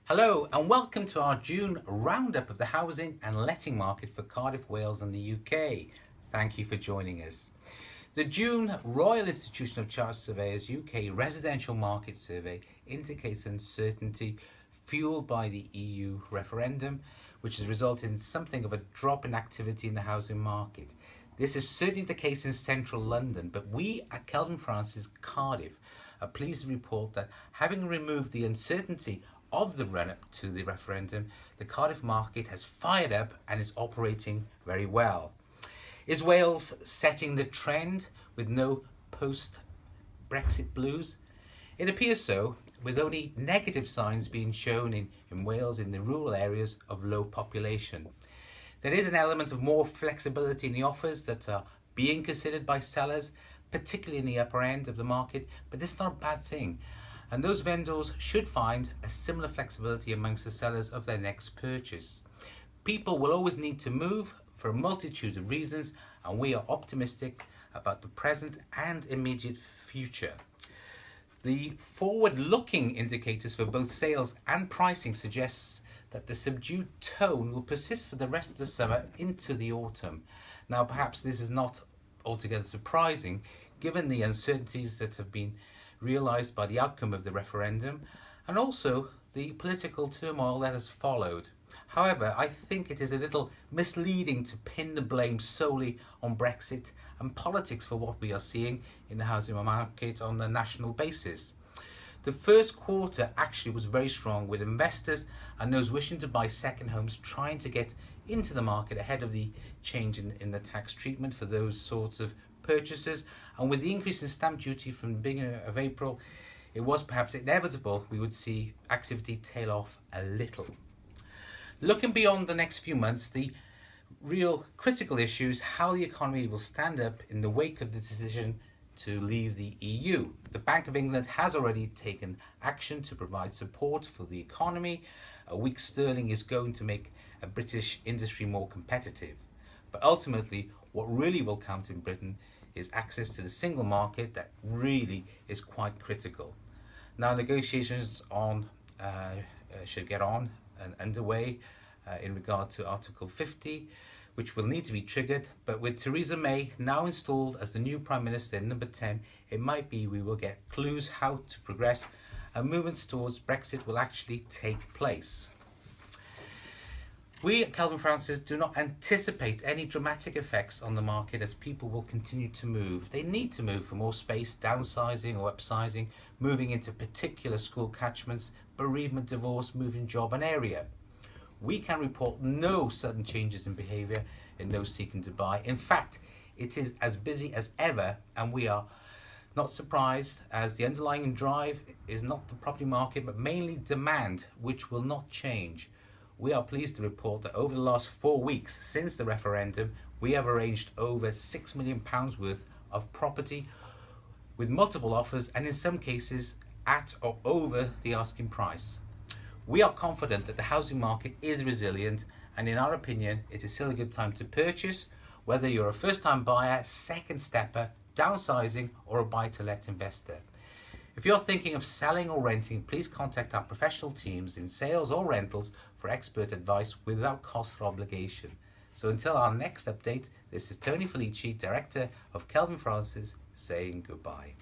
Hello and welcome to our June roundup of the housing and letting market for Cardiff, Wales and the UK. Thank you for joining us. The June Royal Institution of Chartered Surveyors UK Residential Market Survey indicates uncertainty fueled by the EU referendum, which has resulted in something of a drop in activity in the housing market. This is certainly the case in central London, but we at Kelvin Cardiff are pleased to report that having removed the uncertainty of the run-up to the referendum, the Cardiff market has fired up and is operating very well. Is Wales setting the trend with no post-Brexit blues? It appears so, with only negative signs being shown in Wales in the rural areas of low population. There is an element of more flexibility in the offers that are being considered by sellers, particularly in the upper end of the market, but this is not a bad thing. And those vendors should find a similar flexibility amongst the sellers of their next purchase. People will always need to move for a multitude of reasons, and we are optimistic about the present and immediate future. The forward-looking indicators for both sales and pricing suggests that the subdued tone will persist for the rest of the summer into the autumn. Now, perhaps this is not altogether surprising, given the uncertainties that have been realised by the outcome of the referendum and also the political turmoil that has followed. However, I think it is a little misleading to pin the blame solely on Brexit and politics for what we are seeing in the housing market on a national basis. The first quarter actually was very strong, with investors and those wishing to buy second homes trying to get into the market ahead of the change in the tax treatment for those sorts of purchases, and with the increase in stamp duty from the beginning of April, it was perhaps inevitable we would see activity tail off a little. Looking beyond the next few months, the real critical issue is how the economy will stand up in the wake of the decision to leave the EU. The Bank of England has already taken action to provide support for the economy. A weak sterling is going to make a British industry more competitive. But ultimately, what really will count in Britain is access to the single market. That really is quite critical. Now, negotiations should get on and underway in regard to Article 50, which will need to be triggered. But with Theresa May now installed as the new Prime Minister, number 10, it might be we will get clues how to progress and movements towards Brexit will actually take place. We at Kelvin do not anticipate any dramatic effects on the market as people will continue to move. They need to move for more space, downsizing or upsizing, moving into particular school catchments, bereavement, divorce, moving job and area. We can report no sudden changes in behaviour in those seeking to buy. In fact, it is as busy as ever, and we are not surprised, as the underlying drive is not the property market but mainly demand, which will not change. We are pleased to report that over the last 4 weeks since the referendum, we have arranged over £6 million worth of property with multiple offers and in some cases at or over the asking price. We are confident that the housing market is resilient, and in our opinion, it is still a good time to purchase, whether you're a first-time buyer, second stepper, downsizing or a buy-to-let investor. If you're thinking of selling or renting, please contact our professional teams in sales or rentals for expert advice without cost or obligation. So until our next update, this is Tony Felici, Director of Kelvin saying goodbye.